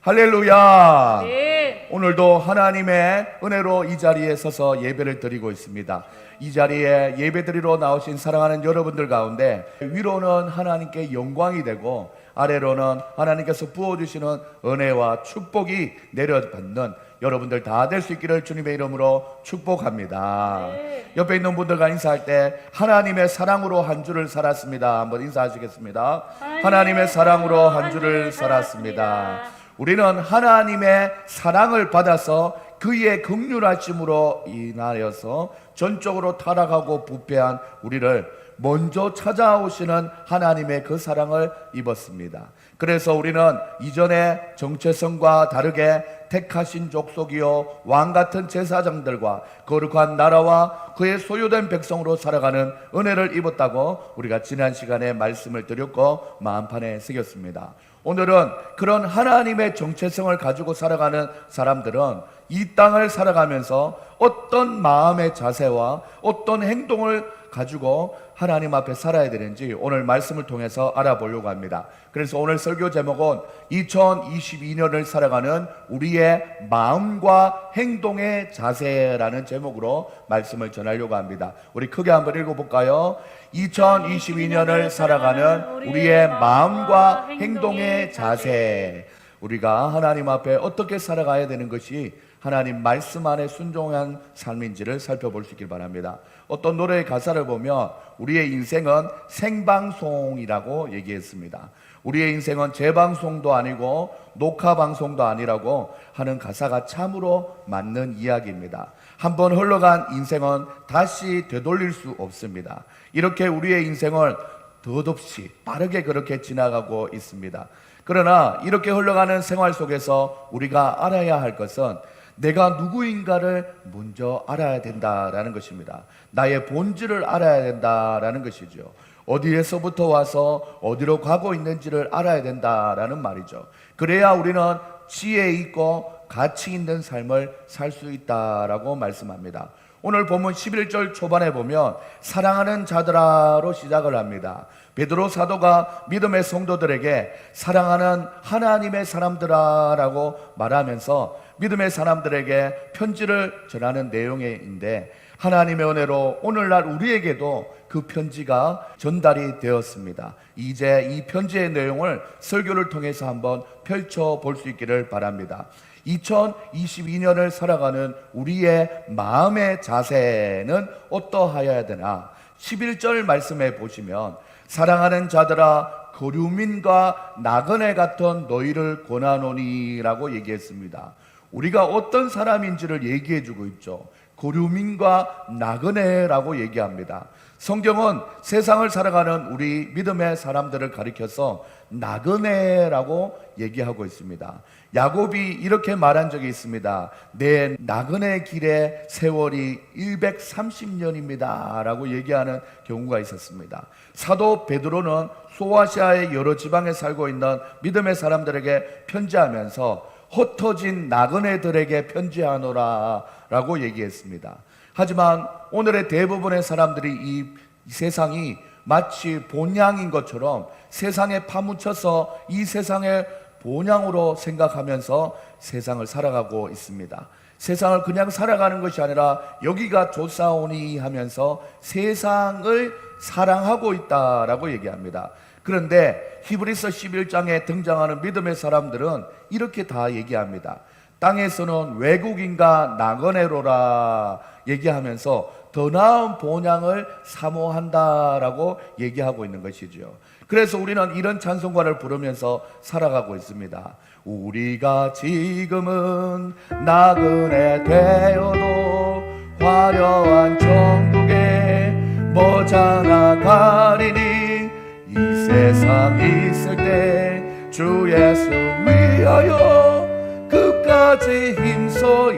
할렐루야. 네. 오늘도 하나님의 은혜로 이 자리에 서서 예배를 드리고 있습니다. 이 자리에 예배드리러 나오신 사랑하는 여러분들 가운데 위로는 하나님께 영광이 되고 아래로는 하나님께서 부어주시는 은혜와 축복이 내려받는 여러분들 다 될 수 있기를 주님의 이름으로 축복합니다. 네. 옆에 있는 분들과 인사할 때 하나님의 사랑으로 한 주를 살았습니다. 한번 인사하시겠습니다. 하나님의 사랑으로 한 주를 살았습니다. 우리는 하나님의 사랑을 받아서 그의 긍휼하심으로 인하여서 전적으로 타락하고 부패한 우리를 먼저 찾아오시는 하나님의 그 사랑을 입었습니다. 그래서 우리는 이전의 정체성과 다르게 택하신 족속이요 왕같은 제사장들과 거룩한 나라와 그의 소유된 백성으로 살아가는 은혜를 입었다고 우리가 지난 시간에 말씀을 드렸고 마음판에 새겼습니다. 오늘은 그런 하나님의 정체성을 가지고 살아가는 사람들은 이 땅을 살아가면서 어떤 마음의 자세와 어떤 행동을 가지고 하나님 앞에 살아야 되는지 오늘 말씀을 통해서 알아보려고 합니다. 그래서 오늘 설교 제목은 2022년을 살아가는 우리의 마음과 행동의 자세라는 제목으로 말씀을 전하려고 합니다. 우리 크게 한번 읽어볼까요? 2022년을 살아가는 우리의 마음과 행동의 자세. 우리가 하나님 앞에 어떻게 살아가야 되는 것이 하나님 말씀 안에 순종한 삶인지를 살펴볼 수 있길 바랍니다. 어떤 노래의 가사를 보면 우리의 인생은 생방송이라고 얘기했습니다. 우리의 인생은 재방송도 아니고 녹화방송도 아니라고 하는 가사가 참으로 맞는 이야기입니다. 한번 흘러간 인생은 다시 되돌릴 수 없습니다. 이렇게 우리의 인생을 덧없이 빠르게 그렇게 지나가고 있습니다. 그러나 이렇게 흘러가는 생활 속에서 우리가 알아야 할 것은 내가 누구인가를 먼저 알아야 된다라는 것입니다. 나의 본질을 알아야 된다라는 것이죠. 어디에서부터 와서 어디로 가고 있는지를 알아야 된다라는 말이죠. 그래야 우리는 지혜 있고 가치 있는 삶을 살 수 있다라고 말씀합니다. 오늘 본문 11절 초반에 보면 사랑하는 자들아로 시작을 합니다. 베드로 사도가 믿음의 성도들에게 사랑하는 하나님의 사람들아라고 말하면서 믿음의 사람들에게 편지를 전하는 내용인데 하나님의 은혜로 오늘날 우리에게도 그 편지가 전달이 되었습니다. 이제 이 편지의 내용을 설교를 통해서 한번 펼쳐볼 수 있기를 바랍니다. 2022년을 살아가는 우리의 마음의 자세는 어떠하여야 되나? 11절 말씀에 보시면 사랑하는 자들아 거류민과 나그네 같은 너희를 권하노니라고 얘기했습니다. 우리가 어떤 사람인지를 얘기해 주고 있죠. 거류민과 나그네라고 얘기합니다. 성경은 세상을 살아가는 우리 믿음의 사람들을 가리켜서 나그네라고 얘기하고 있습니다. 야곱이 이렇게 말한 적이 있습니다. 내 나그네 길의 세월이 130년입니다 라고 얘기하는 경우가 있었습니다. 사도 베드로는 소아시아의 여러 지방에 살고 있는 믿음의 사람들에게 편지하면서 흩어진 나그네들에게 편지하노라 라고 얘기했습니다. 하지만 오늘의 대부분의 사람들이 이 세상이 마치 본향인 것처럼 세상에 파묻혀서 이 세상의 본향으로 생각하면서 세상을 살아가고 있습니다. 세상을 그냥 살아가는 것이 아니라 여기가 좋사오니 하면서 세상을 사랑하고 있다라고 얘기합니다. 그런데 히브리서 11장에 등장하는 믿음의 사람들은 이렇게 다 얘기합니다. 땅에서는 외국인과 나그네로라 얘기하면서 더 나은 본향을 사모한다라고 얘기하고 있는 것이죠. 그래서 우리는 이런 찬송가를 부르면서 살아가고 있습니다. 우리가 지금은 나그네 되어도 화려한 천국에 머지않아 가리니 이 세상 있을 때 주 예수 위하여 끝까지 힘써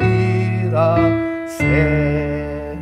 일하세.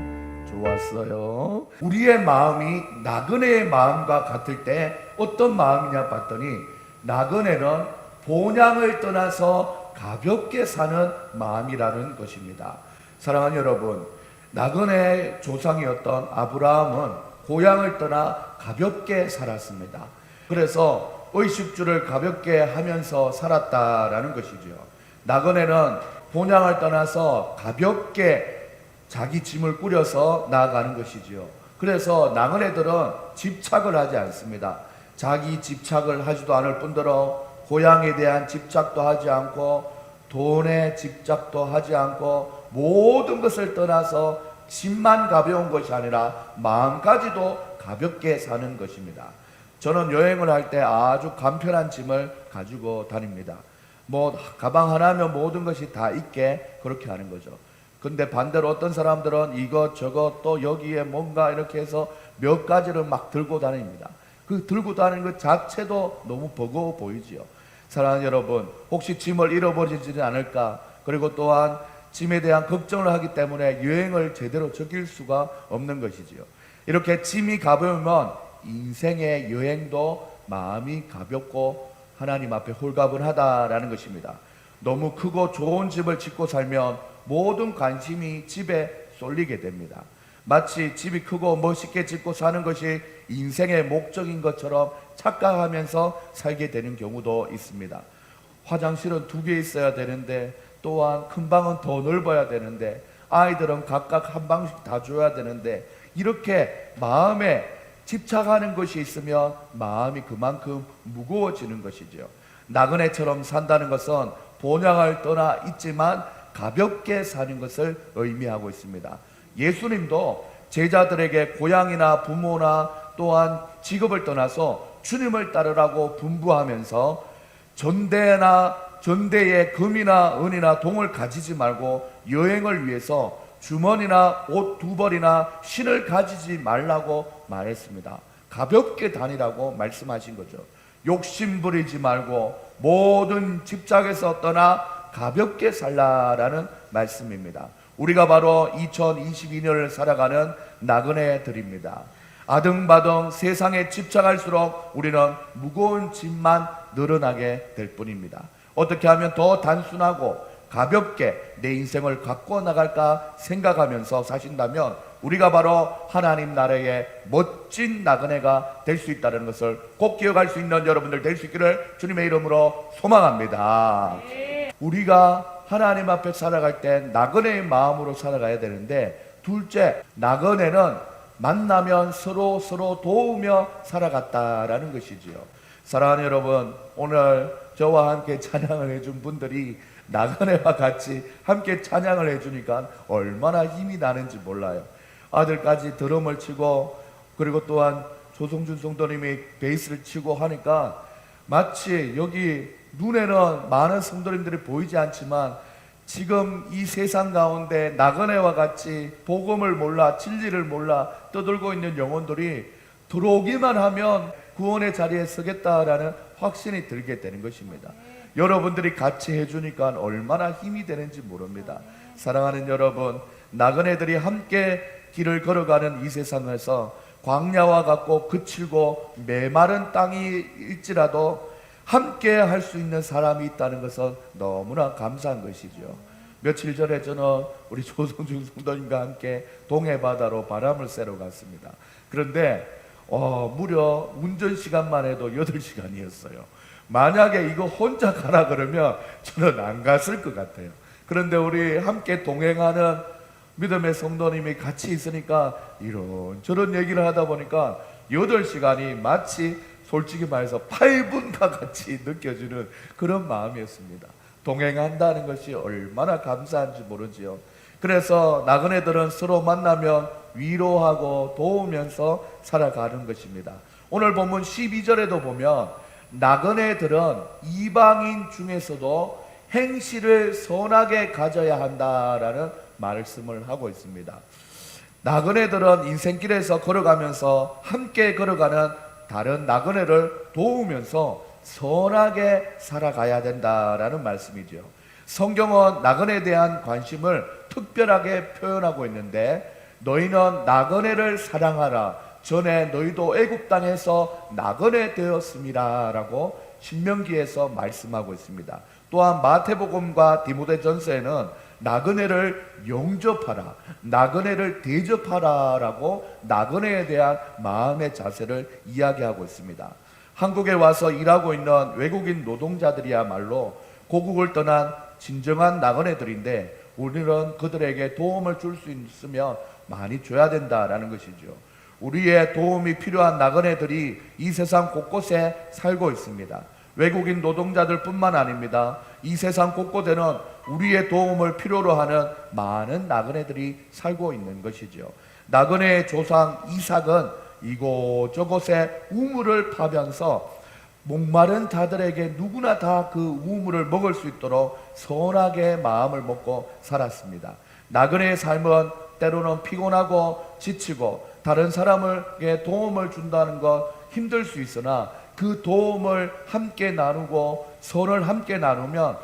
좋았어요. 우리의 마음이 나그네의 마음과 같을 때 어떤 마음이냐 봤더니 나그네는 본향을 떠나서 가볍게 사는 마음이라는 것입니다. 사랑하는 여러분, 나그네의 조상이었던 아브라함은 고향을 떠나 가볍게 살았습니다. 그래서 의식주를 가볍게 하면서 살았다라는 것이지요. 나그네는 본향을 떠나서 가볍게 자기 짐을 꾸려서 나아가는 것이지요. 그래서 나그네들은 집착을 하지 않습니다. 자기 집착을 하지도 않을 뿐더러 고향에 대한 집착도 하지 않고 돈에 집착도 하지 않고 모든 것을 떠나서 짐만 가벼운 것이 아니라 마음까지도 가볍게 사는 것입니다. 저는 여행을 할 때 아주 간편한 짐을 가지고 다닙니다. 뭐 가방 하나면 모든 것이 다 있게 그렇게 하는 거죠. 근데 반대로 어떤 사람들은 이것저것 또 여기에 뭔가 이렇게 해서 몇 가지를 막 들고 다닙니다. 그 들고 다니는 것 자체도 너무 버거워 보이지요. 사랑하는 여러분, 혹시 짐을 잃어버리지는 않을까, 그리고 또한 짐에 대한 걱정을 하기 때문에 여행을 제대로 즐길 수가 없는 것이지요. 이렇게 짐이 가벼우면 인생의 여행도 마음이 가볍고 하나님 앞에 홀가분하다라는 것입니다. 너무 크고 좋은 집을 짓고 살면 모든 관심이 집에 쏠리게 됩니다. 마치 집이 크고 멋있게 짓고 사는 것이 인생의 목적인 것처럼 착각하면서 살게 되는 경우도 있습니다. 화장실은 2개 있어야 되는데, 또한 큰 방은 더 넓어야 되는데, 아이들은 각각 한 방씩 다 줘야 되는데, 이렇게 마음에 집착하는 것이 있으면 마음이 그만큼 무거워지는 것이죠. 나그네처럼 산다는 것은 본향을 떠나 있지만 가볍게 사는 것을 의미하고 있습니다. 예수님도 제자들에게 고향이나 부모나 또한 직업을 떠나서 주님을 따르라고 분부하면서 전대에 금이나 은이나 동을 가지지 말고 여행을 위해서 주머니나 옷 2벌이나 신을 가지지 말라고 말했습니다. 가볍게 다니라고 말씀하신 거죠. 욕심 부리지 말고 모든 집착에서 떠나 가볍게 살라라는 말씀입니다. 우리가 바로 2022년을 살아가는 나그네들입니다. 아등바등 세상에 집착할수록 우리는 무거운 짐만 늘어나게 될 뿐입니다. 어떻게 하면 더 단순하고 가볍게 내 인생을 갖고 나갈까 생각하면서 사신다면 우리가 바로 하나님 나라의 멋진 나그네가 될 수 있다는 것을 꼭 기억할 수 있는 여러분들 될 수 있기를 주님의 이름으로 소망합니다. 우리가 하나님 앞에 살아갈 때 나그네의 마음으로 살아가야 되는데, 둘째, 나그네는 만나면 서로 도우며 살아갔다라는 것이지요. 사랑하는 여러분, 오늘 저와 함께 찬양을 해준 분들이 나그네와 같이 함께 찬양을 해주니까 얼마나 힘이 나는지 몰라요. 아들까지 드럼을 치고, 그리고 또한 조성준 성도님이 베이스를 치고 하니까 마치 여기 눈에는 많은 성도님들이 보이지 않지만 지금 이 세상 가운데 나그네와 같이 복음을 몰라 진리를 몰라 떠들고 있는 영혼들이 들어오기만 하면 구원의 자리에 서겠다라는 확신이 들게 되는 것입니다. 여러분들이 같이 해주니까 얼마나 힘이 되는지 모릅니다. 사랑하는 여러분, 나그네들이 함께 길을 걸어가는 이 세상에서 광야와 같고 거칠고 메마른 땅일지라도 함께 할 수 있는 사람이 있다는 것은 너무나 감사한 것이죠. 며칠 전에 저는 우리 조성준 성도님과 함께 동해바다로 바람을 쐬러 갔습니다. 그런데 무려 운전 시간만 해도 8시간이었어요. 만약에 이거 혼자 가라 그러면 저는 안 갔을 것 같아요. 그런데 우리 함께 동행하는 믿음의 성도님이 같이 있으니까 이런저런 얘기를 하다 보니까 8시간이 마치 솔직히 말해서 8분과 같이 느껴지는 그런 마음이었습니다. 동행한다는 것이 얼마나 감사한지 모르지요. 그래서 나그네들은 서로 만나면 위로하고 도우면서 살아가는 것입니다. 오늘 본문 12절에도 보면 나그네들은 이방인 중에서도 행실을 선하게 가져야 한다라는 말씀을 하고 있습니다. 나그네들은 인생길에서 걸어가면서 함께 걸어가는 다른 나그네를 도우면서 선하게 살아가야 된다라는 말씀이죠. 성경은 나그네에 대한 관심을 특별하게 표현하고 있는데, 너희는 나그네를 사랑하라. 전에 너희도 애굽 땅에서 나그네 되었습니다 라고 신명기에서 말씀하고 있습니다. 또한 마태복음과 디모데전서에는 나그네를 영접하라, 나그네를 대접하라 라고 나그네에 대한 마음의 자세를 이야기하고 있습니다. 한국에 와서 일하고 있는 외국인 노동자들이야말로 고국을 떠난 진정한 나그네들인데 우리는 그들에게 도움을 줄 수 있으면 많이 줘야 된다라는 것이죠. 우리의 도움이 필요한 나그네들이 이 세상 곳곳에 살고 있습니다. 외국인 노동자들 뿐만 아닙니다. 이 세상 곳곳에는 우리의 도움을 필요로 하는 많은 나그네들이 살고 있는 것이죠. 나그네의 조상 이삭은 이곳저곳에 우물을 파면서 목마른 자들에게 누구나 다 그 우물을 먹을 수 있도록 선하게 마음을 먹고 살았습니다. 나그네의 삶은 때로는 피곤하고 지치고 다른 사람에게 도움을 준다는 것 힘들 수 있으나 그 도움을 함께 나누고 선을 함께 나누면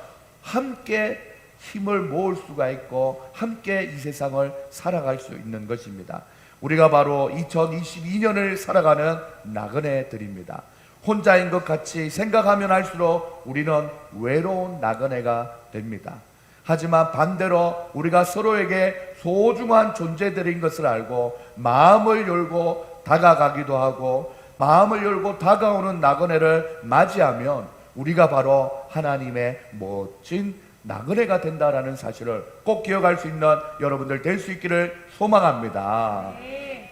함께 힘을 모을 수가 있고 함께 이 세상을 살아갈 수 있는 것입니다. 우리가 바로 2022년을 살아가는 나그네들입니다. 혼자인 것 같이 생각하면 할수록 우리는 외로운 나그네가 됩니다. 하지만 반대로 우리가 서로에게 소중한 존재들인 것을 알고 마음을 열고 다가가기도 하고 마음을 열고 다가오는 나그네를 맞이하면 우리가 바로 하나님의 멋진 나그네가 된다라는 사실을 꼭 기억할 수 있는 여러분들 될 수 있기를 소망합니다.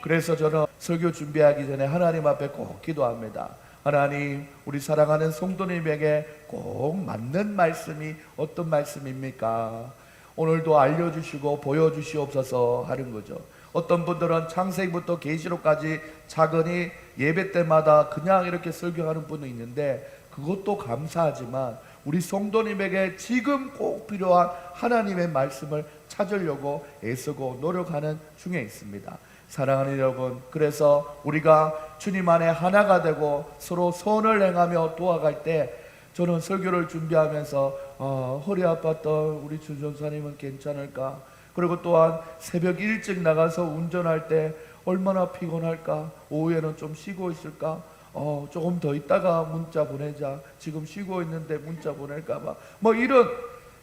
그래서 저는 설교 준비하기 전에 하나님 앞에 꼭 기도합니다. 하나님, 우리 사랑하는 성도님에게 꼭 맞는 말씀이 어떤 말씀입니까? 오늘도 알려주시고 보여주시옵소서 하는 거죠. 어떤 분들은 창세기부터 계시록까지 차근히 예배 때마다 그냥 이렇게 설교하는 분도 있는데 그것도 감사하지만 우리 성도님에게 지금 꼭 필요한 하나님의 말씀을 찾으려고 애쓰고 노력하는 중에 있습니다. 사랑하는 여러분, 그래서 우리가 주님 안에 하나가 되고 서로 선을 행하며 도와갈 때 저는 설교를 준비하면서 허리 아팠던 우리 주전사님은 괜찮을까? 그리고 또한 새벽 일찍 나가서 운전할 때 얼마나 피곤할까? 오후에는 좀 쉬고 있을까? 조금 더 있다가 문자 보내자. 지금 쉬고 있는데 문자 보낼까 봐. 뭐 이런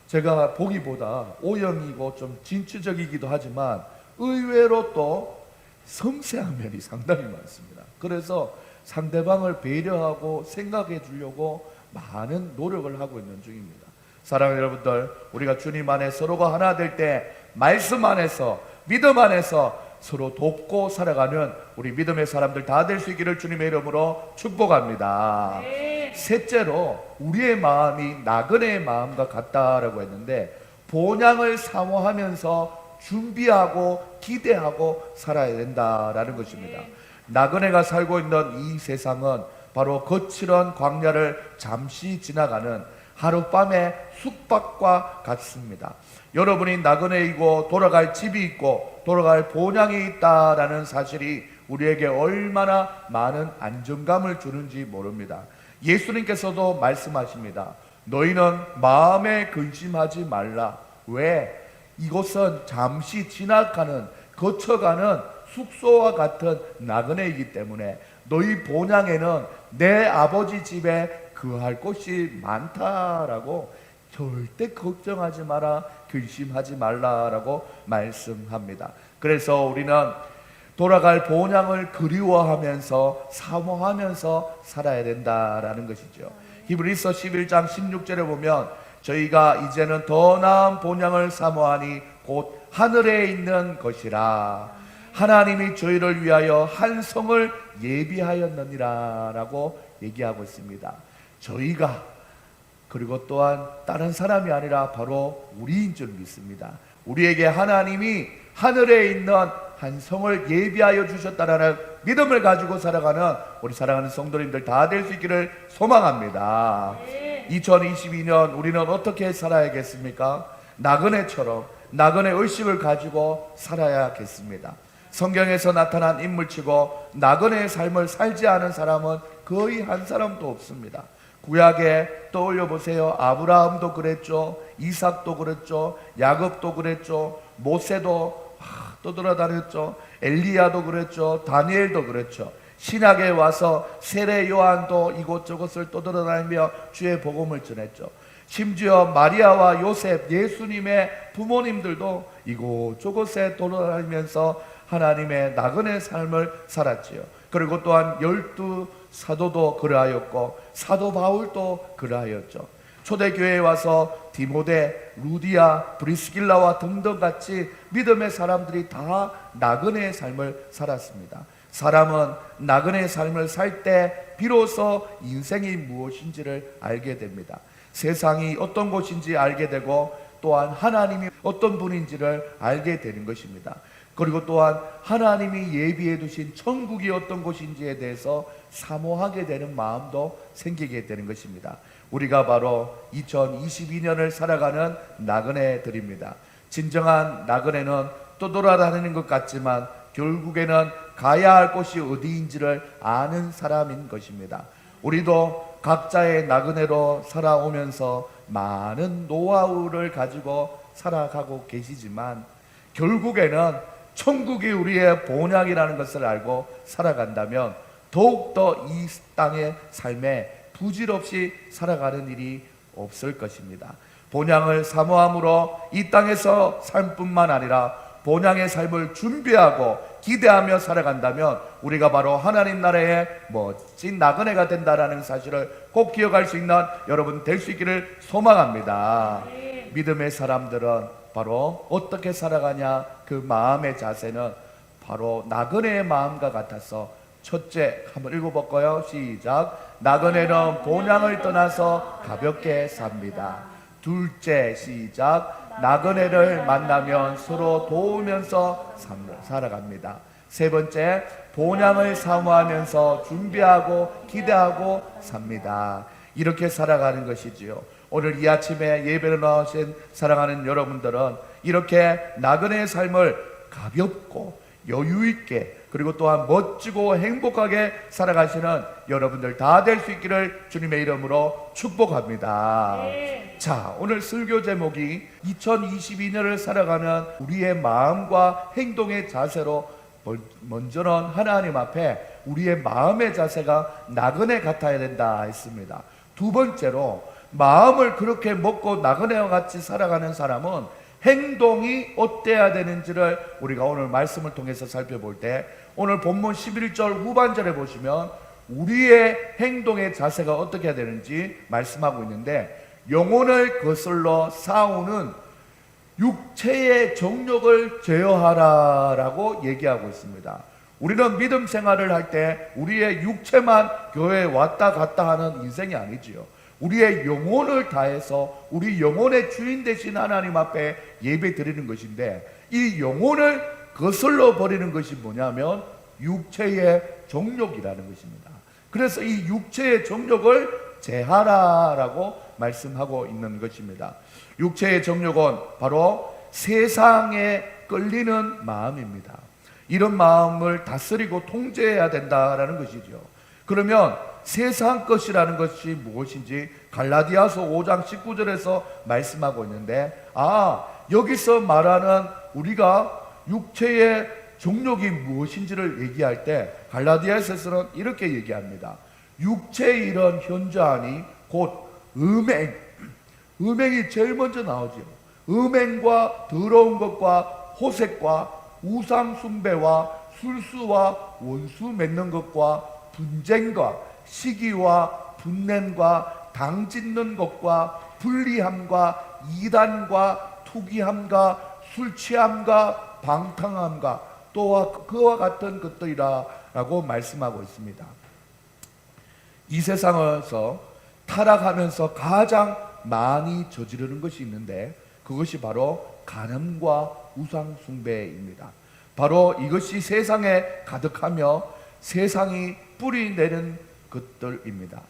제가 보기보다 오형이고 좀 진취적이기도 하지만 의외로 또 섬세한 면이 상당히 많습니다. 그래서 상대방을 배려하고 생각해 주려고 많은 노력을 하고 있는 중입니다. 사랑하는 여러분들, 우리가 주님 안에 서로가 하나 될 때 말씀 안에서 믿음 안에서 서로 돕고 살아가는 우리 믿음의 사람들 다 될 수 있기를 주님의 이름으로 축복합니다. 셋째로 우리의 마음이 나그네의 마음과 같다라고 했는데 본향을 사모하면서 준비하고 기대하고 살아야 된다라는 것입니다. 나그네가 살고 있는 이 세상은 바로 거칠은 광야를 잠시 지나가는 하룻밤의 숙박과 같습니다. 여러분이 나그네이고 돌아갈 집이 있고 돌아갈 본향이 있다라는 사실이 우리에게 얼마나 많은 안정감을 주는지 모릅니다. 예수님께서도 말씀하십니다. 너희는 마음에 근심하지 말라. 왜? 이곳은 잠시 지나가는 거쳐가는 숙소와 같은 나그네이기 때문에 너희 본향에는 내 아버지 집에 거할 곳이 많다라고 절대 걱정하지 마라, 근심하지 말라라고 말씀합니다. 그래서 우리는 돌아갈 본향을 그리워하면서 사모하면서 살아야 된다라는 것이죠. 히브리서 11장 16절에 보면 저희가 이제는 더 나은 본향을 사모하니 곧 하늘에 있는 것이라. 하나님이 저희를 위하여 한 성을 예비하였느니라 라고 얘기하고 있습니다. 저희가 그리고 또한 다른 사람이 아니라 바로 우리인 줄 믿습니다. 우리에게 하나님이 하늘에 있는 한 성을 예비하여 주셨다라는 믿음을 가지고 살아가는 우리 사랑하는 성도님들 다 될 수 있기를 소망합니다. 2022년 우리는 어떻게 살아야겠습니까? 나그네처럼 나그네 의식을 가지고 살아야겠습니다. 성경에서 나타난 인물치고 나그네의 삶을 살지 않은 사람은 거의 한 사람도 없습니다. 구약에 떠올려 보세요. 아브라함도 그랬죠. 이삭도 그랬죠. 야곱도 그랬죠. 모세도 떠돌아다녔죠. 엘리야도 그랬죠. 다니엘도 그랬죠. 신약에 와서 세례 요한도 이곳저곳을 떠돌아다니며 주의 복음을 전했죠. 심지어 마리아와 요셉, 예수님의 부모님들도 이곳저곳에 돌아다니면서 하나님의 나그네 삶을 살았지요. 그리고 또한 12 사도도 그러하였고 사도 바울도 그러하였죠. 초대교회에 와서 디모데, 루디아, 브리스길라와 등등 같이 믿음의 사람들이 다 나그네의 삶을 살았습니다. 사람은 나그네의 삶을 살 때 비로소 인생이 무엇인지를 알게 됩니다. 세상이 어떤 곳인지 알게 되고 또한 하나님이 어떤 분인지를 알게 되는 것입니다. 그리고 또한 하나님이 예비해 두신 천국이 어떤 곳인지에 대해서 사모하게 되는 마음도 생기게 되는 것입니다. 우리가 바로 2022년을 살아가는 나그네들입니다. 진정한 나그네는 떠돌아다니는 것 같지만 결국에는 가야 할 곳이 어디인지를 아는 사람인 것입니다. 우리도 각자의 나그네로 살아오면서 많은 노하우를 가지고 살아가고 계시지만 결국에는 천국이 우리의 본향이라는 것을 알고 살아간다면 더욱더 이 땅의 삶에 부질없이 살아가는 일이 없을 것입니다. 본향을 사모함으로 이 땅에서 삶뿐만 아니라 본향의 삶을 준비하고 기대하며 살아간다면 우리가 바로 하나님 나라의 멋진 나그네가 된다라는 사실을 꼭 기억할 수 있는 여러분 될 수 있기를 소망합니다. 믿음의 사람들은 바로 어떻게 살아가냐, 그 마음의 자세는 바로 나그네의 마음과 같아서 첫째, 한번 읽어볼까요? 시작. 나그네는 본향을 떠나서 가볍게 삽니다. 둘째, 시작. 나그네를 만나면 서로 도우면서 살아갑니다. 세 번째, 본향을 사모하면서 준비하고 기대하고 삽니다. 이렇게 살아가는 것이지요. 오늘 이 아침에 예배를 나오신 사랑하는 여러분들은 이렇게 나그네의 삶을 가볍고 여유있게 그리고 또한 멋지고 행복하게 살아가시는 여러분들 다 될 수 있기를 주님의 이름으로 축복합니다. 자, 오늘 설교 제목이 2022년을 살아가는 우리의 마음과 행동의 자세로 먼저는 하나님 앞에 우리의 마음의 자세가 나그네 같아야 된다 했습니다. 두 번째로 마음을 그렇게 먹고 나그네와 같이 살아가는 사람은 행동이 어때야 되는지를 우리가 오늘 말씀을 통해서 살펴볼 때 오늘 본문 11절 후반절에 보시면 우리의 행동의 자세가 어떻게 해야 되는지 말씀하고 있는데 영혼을 거슬러 싸우는 육체의 정욕을 제어하라라고 얘기하고 있습니다. 우리는 믿음 생활을 할 때 우리의 육체만 교회에 왔다 갔다 하는 인생이 아니지요. 우리의 영혼을 다해서 우리 영혼의 주인 되신 하나님 앞에 예배 드리는 것인데 이 영혼을 거슬러 버리는 것이 뭐냐면 육체의 정욕이라는 것입니다. 그래서 이 육체의 정욕을 제하라라고 말씀하고 있는 것입니다. 육체의 정욕은 바로 세상에 끌리는 마음입니다. 이런 마음을 다스리고 통제해야 된다라는 것이죠. 그러면 세상 것이라는 것이 무엇인지 갈라디아서 5장 19절에서 말씀하고 있는데 여기서 말하는 우리가 육체의 정욕이 무엇인지를 얘기할 때 갈라디아서에서는 이렇게 얘기합니다. 육체의 이런 현저하니 곧 음행이 제일 먼저 나오죠. 음행과 더러운 것과 호색과 우상 숭배와 술수와 원수 맺는 것과 분쟁과 시기와 분냄과 당 짓는 것과 불리함과 이단과 투기함과 술 취함과 방탕함과 또한 그와 같은 것들이라고 말씀하고 있습니다. 이 세상에서 타락하면서 가장 많이 저지르는 것이 있는데 그것이 바로 간음과 우상 숭배입니다. 바로 이것이 세상에 가득하며 세상이 뿌리내는 것들입니다.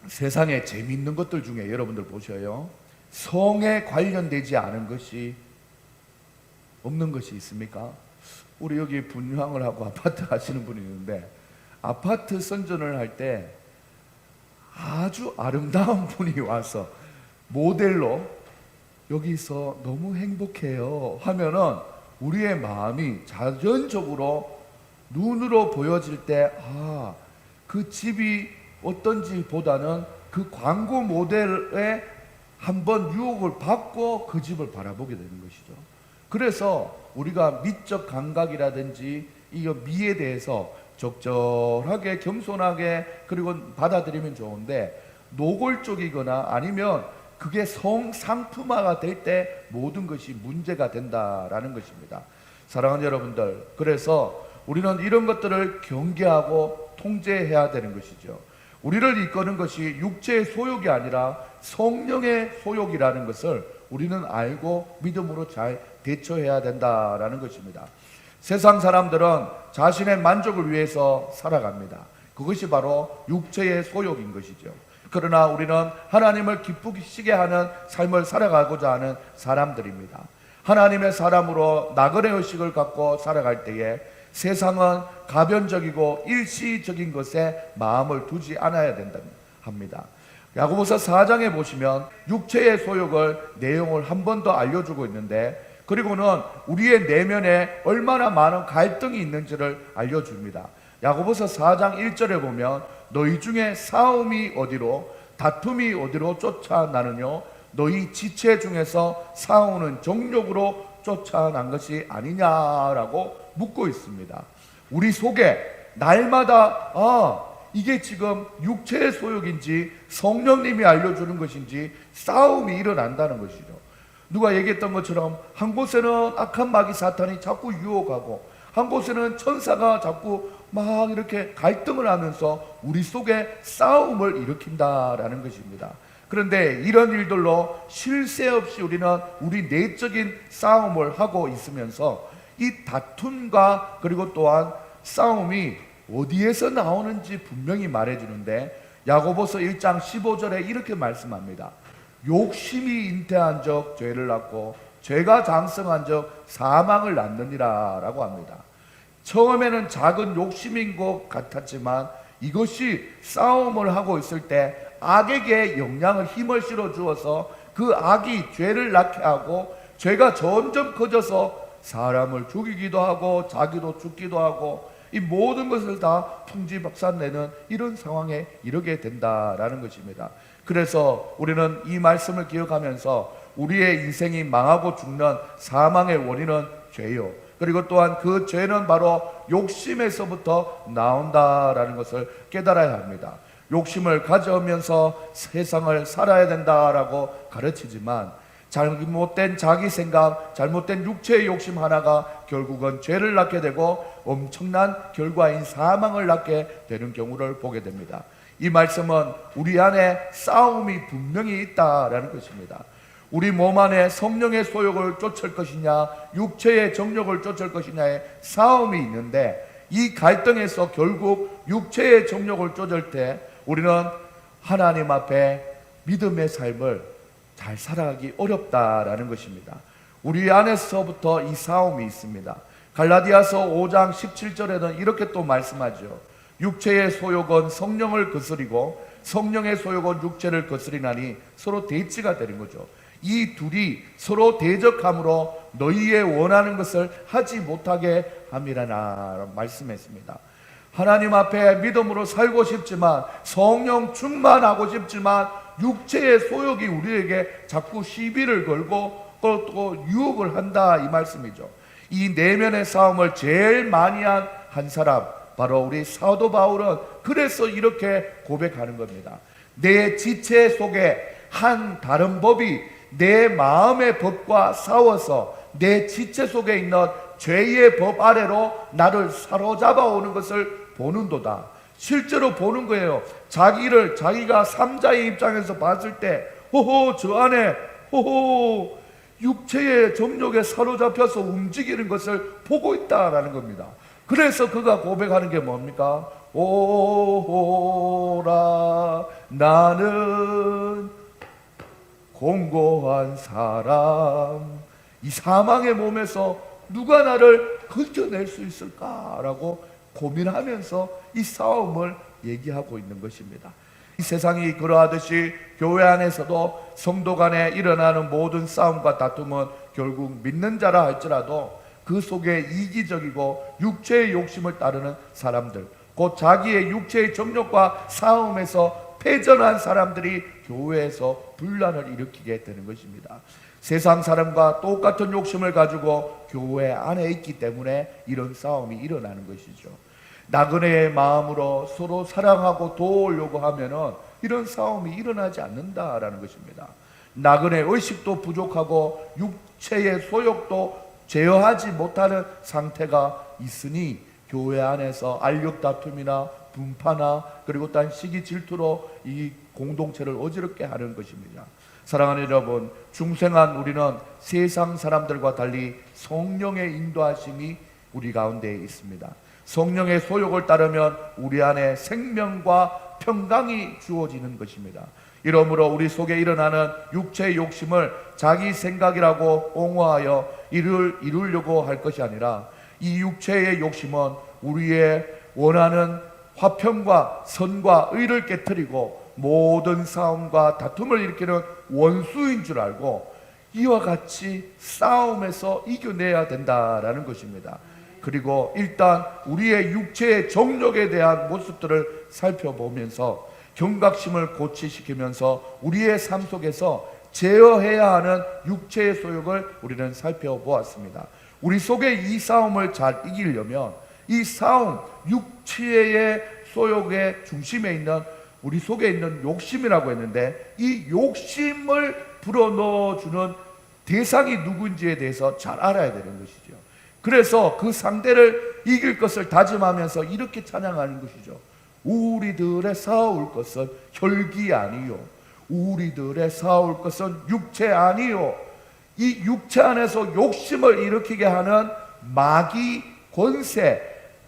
세상에 재미있는 것들 중에 여러분들 보셔요. 성에 관련되지 않은 것이 없는 것이 있습니까? 우리 여기 분양을 하고 아파트 하시는 분이 있는데 아파트 선전을 할 때 아주 아름다운 분이 와서 모델로 여기서 너무 행복해요 하면은 우리의 마음이 자연적으로 눈으로 보여질 때 그 집이 어떤지 보다는 그 광고 모델에 한번 유혹을 받고 그 집을 바라보게 되는 것이죠. 그래서 우리가 미적 감각이라든지 이 미에 대해서 적절하게 겸손하게 그리고 받아들이면 좋은데, 노골적이거나 아니면 그게 상품화가 될 때 모든 것이 문제가 된다라는 것입니다. 사랑하는 여러분들, 그래서 우리는 이런 것들을 경계하고 통제해야 되는 것이죠. 우리를 이끄는 것이 육체의 소욕이 아니라 성령의 소욕이라는 것을 우리는 알고 믿음으로 잘 대처해야 된다라는 것입니다. 세상 사람들은 자신의 만족을 위해서 살아갑니다. 그것이 바로 육체의 소욕인 것이죠. 그러나 우리는 하나님을 기쁘시게 하는 삶을 살아가고자 하는 사람들입니다. 하나님의 사람으로 나그네 의식을 갖고 살아갈 때에 세상은 가변적이고 일시적인 것에 마음을 두지 않아야 된다 합니다. 야고보서 4장에 보시면 육체의 소욕을 내용을 한 번 더 알려주고 있는데, 그리고는 우리의 내면에 얼마나 많은 갈등이 있는지를 알려줍니다. 야고보서 4장 1절에 보면 너희 중에 싸움이 어디로 다툼이 어디로 쫓아나느뇨, 너희 지체 중에서 싸우는 정욕으로 쫓아난 것이 아니냐라고 묻고 있습니다. 우리 속에 날마다 이게 지금 육체의 소욕인지 성령님이 알려주는 것인지 싸움이 일어난다는 것이죠. 누가 얘기했던 것처럼 한 곳에는 악한 마귀 사탄이 자꾸 유혹하고 한 곳에는 천사가 자꾸 막 이렇게 갈등을 하면서 우리 속에 싸움을 일으킨다라는 것입니다. 그런데 이런 일들로 쉴 새 없이 우리는 우리 내적인 싸움을 하고 있으면서 이 다툼과 그리고 또한 싸움이 어디에서 나오는지 분명히 말해주는데, 야고보서 1장 15절에 이렇게 말씀합니다. 욕심이 잉태한 적 죄를 낳고 죄가 장성한 적 사망을 낳느니라 라고 합니다. 처음에는 작은 욕심인 것 같았지만 이것이 싸움을 하고 있을 때 악에게 영향을 힘을 실어 주어서 그 악이 죄를 낳게 하고 죄가 점점 커져서 사람을 죽이기도 하고 자기도 죽기도 하고 이 모든 것을 다 풍지박산내는 이런 상황에 이르게 된다라는 것입니다. 그래서 우리는 이 말씀을 기억하면서 우리의 인생이 망하고 죽는 사망의 원인은 죄요, 그리고 또한 그 죄는 바로 욕심에서부터 나온다라는 것을 깨달아야 합니다. 욕심을 가져오면서 세상을 살아야 된다라고 가르치지만 잘못된 자기 생각, 잘못된 육체의 욕심 하나가 결국은 죄를 낳게 되고 엄청난 결과인 사망을 낳게 되는 경우를 보게 됩니다. 이 말씀은 우리 안에 싸움이 분명히 있다라는 것입니다. 우리 몸 안에 성령의 소욕을 쫓을 것이냐 육체의 정욕을 쫓을 것이냐의 싸움이 있는데, 이 갈등에서 결국 육체의 정욕을 쫓을 때 우리는 하나님 앞에 믿음의 삶을 잘 살아가기 어렵다라는 것입니다. 우리 안에서부터 이 싸움이 있습니다. 갈라디아서 5장 17절에는 이렇게 또 말씀하죠. 육체의 소욕은 성령을 거스리고 성령의 소욕은 육체를 거스리나니 서로 대치가 되는 거죠. 이 둘이 서로 대적함으로 너희의 원하는 것을 하지 못하게 함이라나 말씀했습니다. 하나님 앞에 믿음으로 살고 싶지만 성령 충만하고 싶지만 육체의 소욕이 우리에게 자꾸 시비를 걸고 또 유혹을 한다 이 말씀이죠. 이 내면의 싸움을 제일 많이 한 사람 바로 우리 사도 바울은 그래서 이렇게 고백하는 겁니다. 내 지체 속에 한 다른 법이 내 마음의 법과 싸워서 내 지체 속에 있는 죄의 법 아래로 나를 사로잡아 오는 것을 보는도다. 실제로 보는 거예요. 자기가 삼자의 입장에서 봤을 때 호호 저 안에 호호 육체의 정욕에 사로잡혀서 움직이는 것을 보고 있다라는 겁니다. 그래서 그가 고백하는 게 뭡니까? 오호라 나는 공고한 사람, 이 사망의 몸에서 누가 나를 건져낼 수 있을까라고 고민하면서 이 싸움을 얘기하고 있는 것입니다. 이 세상이 그러하듯이 교회 안에서도 성도 간에 일어나는 모든 싸움과 다툼은 결국 믿는 자라 할지라도 그 속에 이기적이고 육체의 욕심을 따르는 사람들, 곧 자기의 육체의 정욕과 싸움에서 패전한 사람들이 교회에서 분란을 일으키게 되는 것입니다. 세상 사람과 똑같은 욕심을 가지고 교회 안에 있기 때문에 이런 싸움이 일어나는 것이죠. 나그네의 마음으로 서로 사랑하고 도우려고 하면은 이런 싸움이 일어나지 않는다라는 것입니다. 나그네 의식도 부족하고 육체의 소욕도 제어하지 못하는 상태가 있으니 교회 안에서 알력 다툼이나 분파나 그리고 딴 시기 질투로 이 공동체를 어지럽게 하는 것입니다. 사랑하는 여러분, 중생한 우리는 세상 사람들과 달리 성령의 인도하심이 우리 가운데 있습니다. 성령의 소욕을 따르면 우리 안에 생명과 평강이 주어지는 것입니다. 이러므로 우리 속에 일어나는 육체의 욕심을 자기 생각이라고 옹호하여 이루려고 할 것이 아니라 이 육체의 욕심은 우리의 원하는 화평과 선과 의를 깨트리고 모든 싸움과 다툼을 일으키는 원수인 줄 알고 이와 같이 싸움에서 이겨내야 된다라는 것입니다. 그리고 일단 우리의 육체의 정욕에 대한 모습들을 살펴보면서 경각심을 고취시키면서 우리의 삶 속에서 제어해야 하는 육체의 소욕을 우리는 살펴보았습니다. 우리 속에 이 싸움을 잘 이기려면 이 싸움, 육체의 소욕의 중심에 있는 우리 속에 있는 욕심이라고 했는데 이 욕심을 불어넣어주는 대상이 누군지에 대해서 잘 알아야 되는 것이죠. 그래서 그 상대를 이길 것을 다짐하면서 이렇게 찬양하는 것이죠. 우리들의 싸울 것은 혈기 아니요, 우리들의 싸울 것은 육체 아니요. 이 육체 안에서 욕심을 일으키게 하는 마귀 권세,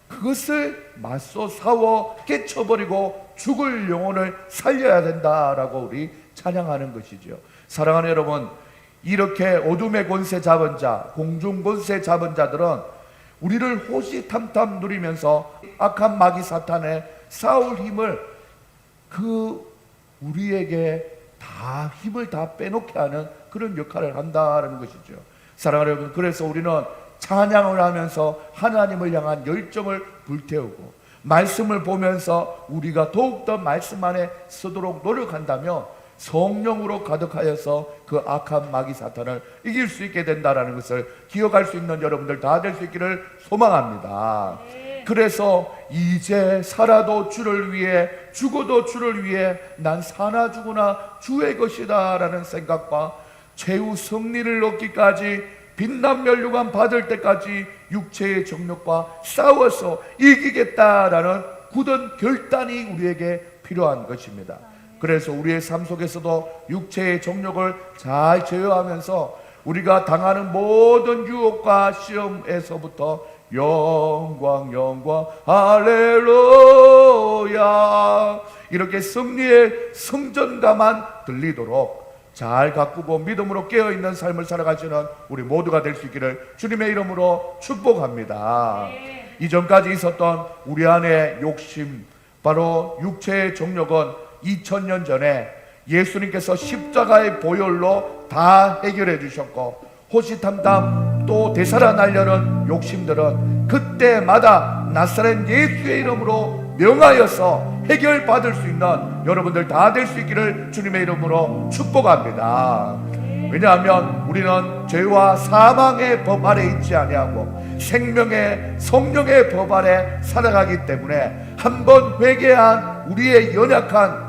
그것을 맞서 싸워 깨쳐버리고 죽을 영혼을 살려야 된다라고 우리 찬양하는 것이죠. 사랑하는 여러분, 이렇게 어둠의 권세 잡은 자, 공중 권세 잡은 자들은 우리를 호시탐탐 누리면서 악한 마귀 사탄의 싸울 힘을 우리에게 다 힘을 다 빼놓게 하는 그런 역할을 한다는 것이죠. 사랑하는 여러분, 그래서 우리는 찬양을 하면서 하나님을 향한 열정을 불태우고 말씀을 보면서 우리가 더욱더 말씀 안에 서도록 노력한다면 성령으로 가득하여서 그 악한 마귀 사탄을 이길 수 있게 된다는 것을 기억할 수 있는 여러분들 다 될 수 있기를 소망합니다. 그래서 이제 살아도 주를 위해 죽어도 주를 위해 난 사나 죽으나 주의 것이다 라는 생각과 최후 승리를 얻기까지 빛난 면류관 받을 때까지 육체의 정욕과 싸워서 이기겠다라는 굳은 결단이 우리에게 필요한 것입니다. 그래서 우리의 삶 속에서도 육체의 정욕을 잘 제어하면서 우리가 당하는 모든 유혹과 시험에서부터 영광 영광 할렐루야 이렇게 승리의 성전가만 들리도록 잘 가꾸고 믿음으로 깨어있는 삶을 살아가시는 우리 모두가 될 수 있기를 주님의 이름으로 축복합니다. 이전까지 있었던 우리 안의 욕심, 바로 육체의 정욕은 2000년 전에 예수님께서 십자가의 보혈로 다 해결해 주셨고, 호시탐탐 또 되살아나려는 욕심들은 그때마다 나사렛 예수의 이름으로 명하여서 해결받을 수 있는 여러분들 다 될 수 있기를 주님의 이름으로 축복합니다. 왜냐하면 우리는 죄와 사망의 법 아래 있지 아니하고 생명의 성령의 법 아래 살아가기 때문에 한번 회개한 우리의 연약한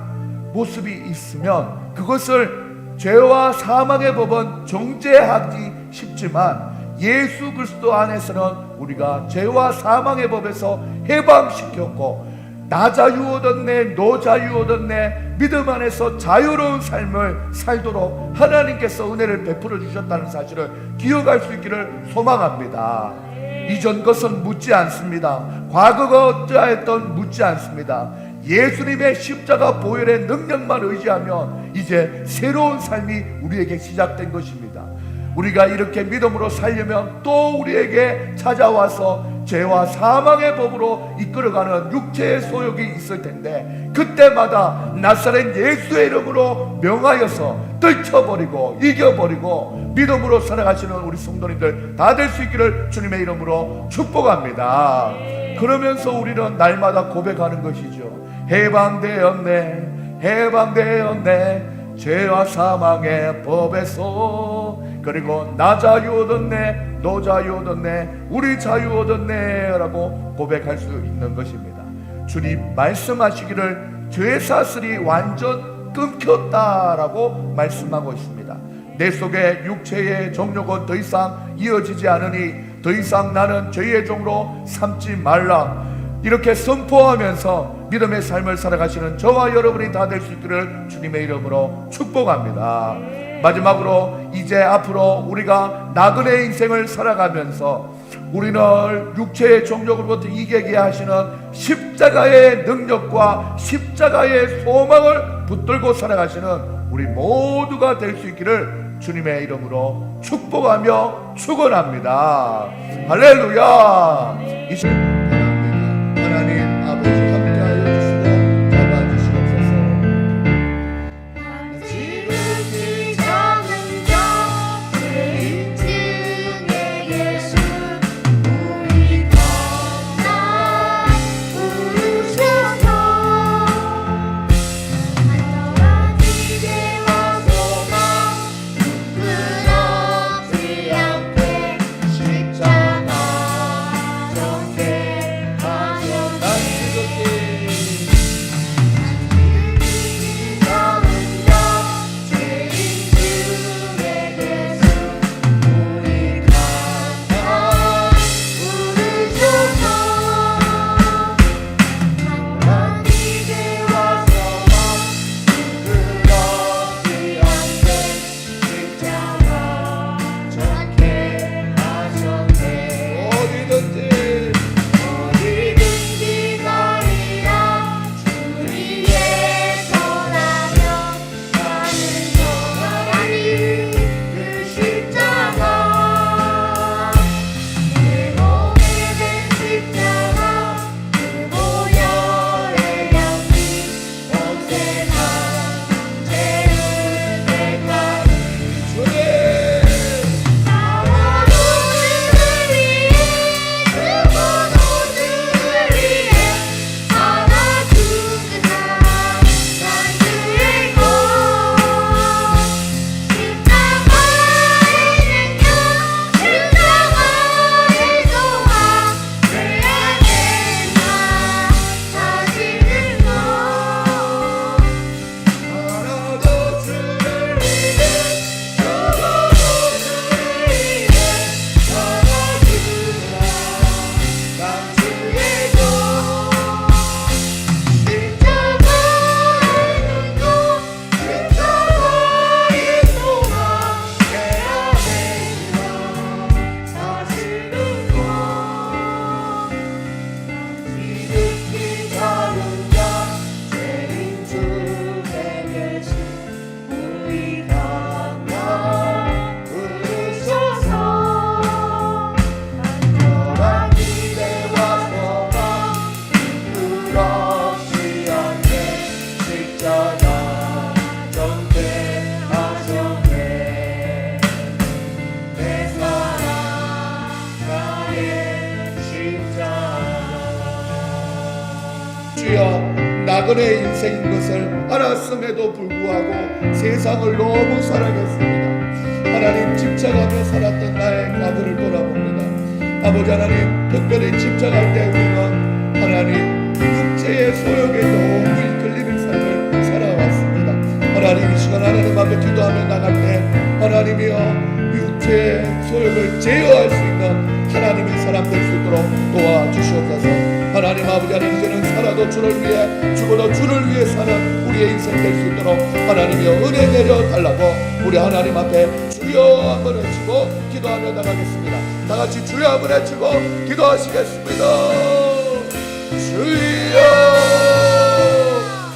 모습이 있으면 그것을 죄와 사망의 법은 정죄하기 쉽지만 예수 그리스도 안에서는 우리가 죄와 사망의 법에서 해방시켰고 나 자유 얻었네 너 자유 얻었네 믿음 안에서 자유로운 삶을 살도록 하나님께서 은혜를 베풀어 주셨다는 사실을 기억할 수 있기를 소망합니다. 이전 것은 묻지 않습니다. 과거가 어떠하였던 묻지 않습니다. 예수님의 십자가 보혈의 능력만 의지하면 이제 새로운 삶이 우리에게 시작된 것입니다. 우리가 이렇게 믿음으로 살려면 또 우리에게 찾아와서 죄와 사망의 법으로 이끌어가는 육체의 소욕이 있을 텐데 그때마다 나사렛 예수의 이름으로 명하여서 떨쳐버리고 이겨버리고 믿음으로 살아가시는 우리 성도님들 다 될 수 있기를 주님의 이름으로 축복합니다. 그러면서 우리는 날마다 고백하는 것이죠. 해방되었네 해방되었네 죄와 사망의 법에서. 그리고 나 자유 얻었네, 너 자유 얻었네, 우리 자유 얻었네 라고 고백할 수 있는 것입니다. 주님 말씀하시기를 죄 사슬이 완전 끊겼다라고 말씀하고 있습니다. 내 속에 육체의 정욕은 더 이상 이어지지 않으니 더 이상 나는 죄의 종으로 삼지 말라, 이렇게 선포하면서 믿음의 삶을 살아가시는 저와 여러분이 다 될 수 있기를 주님의 이름으로 축복합니다. 마지막으로 이제 앞으로 우리가 나그네 인생을 살아가면서 우리는 육체의 정욕으로부터 이기게 하시는 십자가의 능력과 십자가의 소망을 붙들고 살아가시는 우리 모두가 될 수 있기를 주님의 이름으로 축복하며 축원합니다. 할렐루야. 이 시간 바랍니다. 하나님 아버지 함께하여 주시고 잡아주시옵소서. 지극히 작은 자 죄인 중에 예수 우리 감당 부르셔서 한정한 기대와 소망 부끄럽지 않게 십자가 정죄 하셨네. 주여, 나그네 인생인 것을 알았음에도 불구하고 세상을 너무 사랑했습니다. 하나님, 집착하며 살았던 나의 과거를 돌아봅니다. 아버지 하나님, 특별히 집착할 때 우리는 하나님 육체의 소욕에 너무 이끌리는 삶을 살아왔습니다. 하나님, 이 시간 하나님 앞에 기도하며 나갈 때 하나님이여 육체의 소욕을 제어할 수 있는 하나님의 사람 될 수 있도록 도와주시옵소서. 하나님 아버지, 하나님 이제는 살아도 주를 위해 죽어도 주를 위해 사는 우리의 인생 될 수 있도록 하나님이여 은혜 내려 달라고 우리 하나님 앞에 주여 한번 외치고 기도하며 나가겠습니다. 다 같이 주여 한번 외치고 기도하시겠습니다. 주여.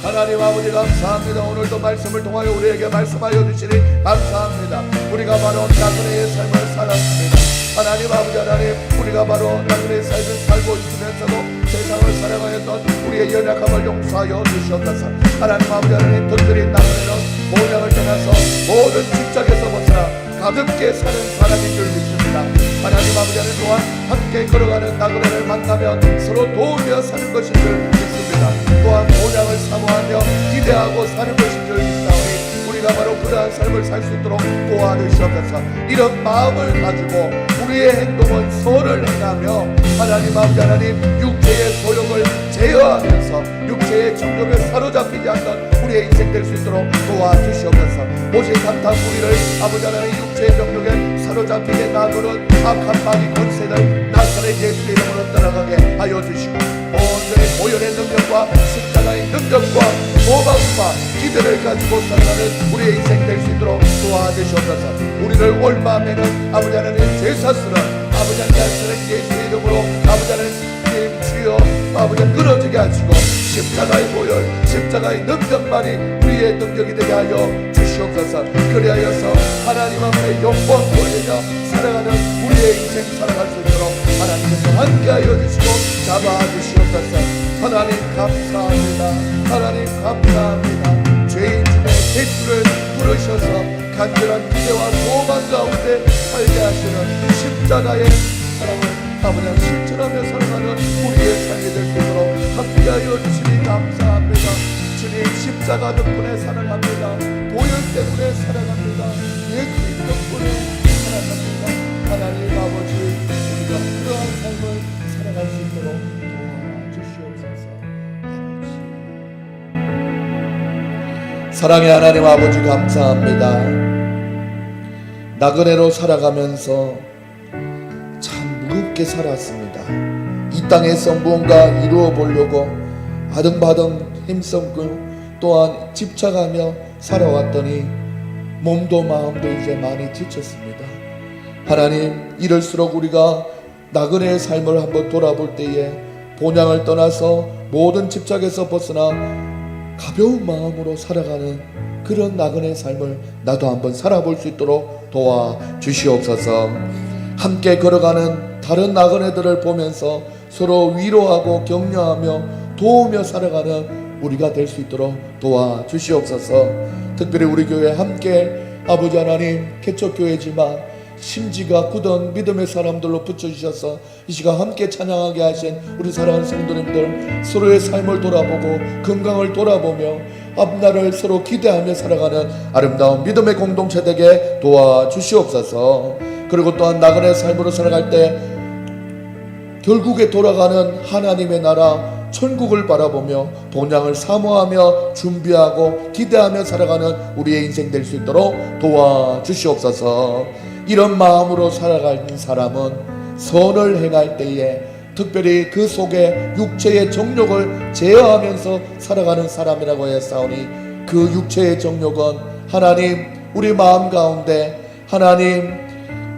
하나님 아버지 감사합니다. 오늘도 말씀을 통하여 우리에게 말씀하여 주시니 감사합니다. 우리가 바로 나그네의 삶을 살았습니다. 하나님 아버지, 하나님 우리가 바로 나그네의 삶을 살고 있으면서도 세상을 사랑하였던 우리의 연약함을 용서하여 주시옵소서. 하나님 아버지, 하나님 특별히 나그네는 모양을 떠나서 모든 집착에서 벗어나 가볍게 사는 사람인 줄 믿습니다. 하나님 아버지, 하나님 또한 함께 걸어가는 나그네를 만나면 서로 도우며 사는 것인 줄 믿습니다. 또한 모양을 사모하며 기대하고 사는 것인 줄 믿사오니 우리 우리가 바로 그러한 삶을 살 수 있도록 도와주시옵소서. 이런 마음을 가지고 우리의 행동은 선을 행하며 하나님 아버지 하나님 육체의 소욕을 제어하면서 육체의 정욕에 사로잡히지 않는 우리의 인생 될 수 있도록 도와주시옵소서. 모시간탄 우리를 아버지 하나님 육체의 정욕에 사로잡히게 놔두는 악한 마귀 권세를 나사렛 예수 이름으로 떠나가게 하여 주시고 온전히 보혈의 능력과 십자가의 능력과 소망과 기대를 가지고 살아가는 우리의 인생 될 수 있도록 도와주시옵소서. 우리를 올마매는 아버지 하나님 제사스런 아버지 하나님 나사렛 예수 이름으로 아버지 하나님 주여 아버지 끊어지게 하시고 십자가의 보혈 십자가의 능력만이 우리의 능력이 되게 하여 주시옵소서. 그리하여서 하나님 앞에 영광 돌리며 살아가는 우리의 인생 살아갈 수 있도록 하나님께서 함께하여 주시고 잡아주시옵소서. 하나님 감사합니다. 하나님 감사합니다. 죄인 중에 대수를 부르셔서 간절한 기대와 소망 가운데 살게 하시는 십자가의 사랑을 아버지 실천하며 살아가는 우리의 삶이 될 수 있도록 함께하여 주시니 감사합니다. 주님 십자가 덕분에 살아갑니다. 보혈 때문에 살아갑니다. 예수님 덕분에 살아갑니다. 하나님 아버지 우리가 그러한 삶을 살아갈 수 있도록 도와주시옵소서. 사랑의 하나님 아버지 감사합니다. 나그네로 살아가면서 참 무겁게 살았습니다. 이 땅에서 무언가 이루어 보려고 아등바등 힘쓰고 또한 집착하며 살아왔더니 몸도 마음도 이제 많이 지쳤습니다. 하나님 이럴수록 우리가 나그네의 삶을 한번 돌아볼 때에 본향을 떠나서 모든 집착에서 벗어나 가벼운 마음으로 살아가는 그런 나그네의 삶을 나도 한번 살아볼 수 있도록 도와주시옵소서. 함께 걸어가는 다른 나그네들을 보면서 서로 위로하고 격려하며 도우며 살아가는 우리가 될 수 있도록 도와주시옵소서. 특별히 우리 교회 함께 아버지 하나님 개척교회지만 심지가 굳은 믿음의 사람들로 붙여주셔서 이 시간 함께 찬양하게 하신 우리 사랑하는 성도님들 서로의 삶을 돌아보고 건강을 돌아보며 앞날을 서로 기대하며 살아가는 아름다운 믿음의 공동체 되게 도와주시옵소서. 그리고 또한 나그네 삶으로 살아갈 때 결국에 돌아가는 하나님의 나라 천국을 바라보며 본향을 사모하며 준비하고 기대하며 살아가는 우리의 인생 될 수 있도록 도와주시옵소서. 이런 마음으로 살아가는 사람은 선을 행할 때에 특별히 그 속에 육체의 정욕을 제어하면서 살아가는 사람이라고 했사오니 그 육체의 정욕은 하나님 우리 마음 가운데 하나님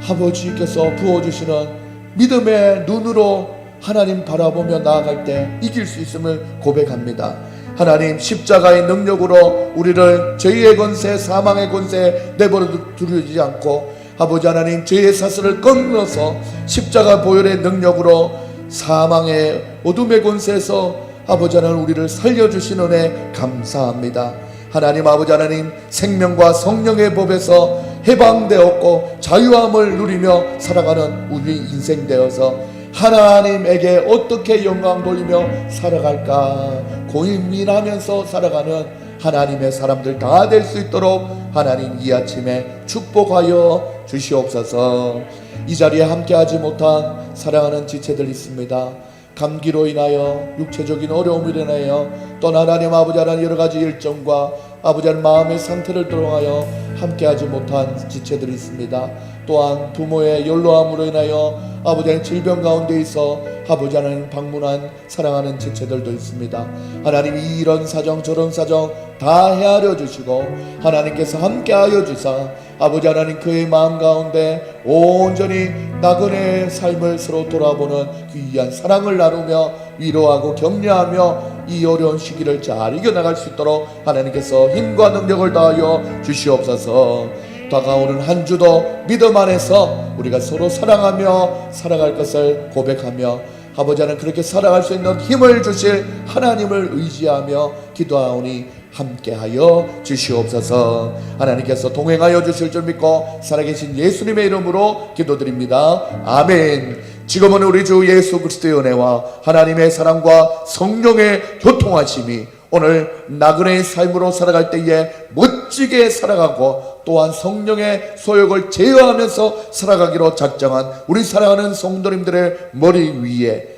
아버지께서 부어주시는 믿음의 눈으로 하나님 바라보며 나아갈 때 이길 수 있음을 고백합니다. 하나님 십자가의 능력으로 우리를 죄의 권세 사망의 권세에 내버려 두지 않고 아버지 하나님 죄의 사슬을 끊어서 십자가 보혈의 능력으로 사망의 어둠의 권세에서 아버지 하나님 우리를 살려주시는 은혜 감사합니다. 하나님 아버지 하나님 생명과 성령의 법에서 해방되었고 자유함을 누리며 살아가는 우리 인생 되어서 하나님에게 어떻게 영광 돌리며 살아갈까 고민하면서 살아가는 하나님의 사람들 다 될 수 있도록 하나님 이 아침에 축복하여 주시옵소서. 이 자리에 함께하지 못한 사랑하는 지체들 있습니다. 감기로 인하여 육체적인 어려움으로 인하여 또 하나님 아버지 하나님 여러 가지 일정과 아버지 하나님 마음의 상태를 통하여 함께하지 못한 지체들이 있습니다. 또한 부모의 연로함으로 인하여 아버지 하나님 질병 가운데 있어 아버지 하나님 방문한 사랑하는 지체들도 있습니다. 하나님이 이런 사정 저런 사정 다 헤아려 주시고 하나님께서 함께하여 주사 아버지 하나님 그의 마음 가운데 온전히 나그네의 삶을 서로 돌아보는 귀한 사랑을 나누며 위로하고 격려하며 이 어려운 시기를 잘 이겨나갈 수 있도록 하나님께서 힘과 능력을 다하여 주시옵소서. 다가오는 한 주도 믿음 안에서 우리가 서로 사랑하며 살아갈 것을 고백하며 아버지 하나님 그렇게 살아갈 수 있는 힘을 주실 하나님을 의지하며 기도하오니 함께하여 주시옵소서. 하나님께서 동행하여 주실 줄 믿고 살아계신 예수님의 이름으로 기도드립니다. 아멘. 지금은 우리 주 예수 그리스도의 은혜와 하나님의 사랑과 성령의 교통하심이 오늘 나그네의 삶으로 살아갈 때에 멋지게 살아가고 또한 성령의 소욕을 제어하면서 살아가기로 작정한 우리 사랑하는 성도님들의 머리 위에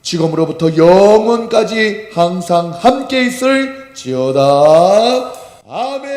지금으로부터 영원까지 항상 함께 있을 지어다. 아멘.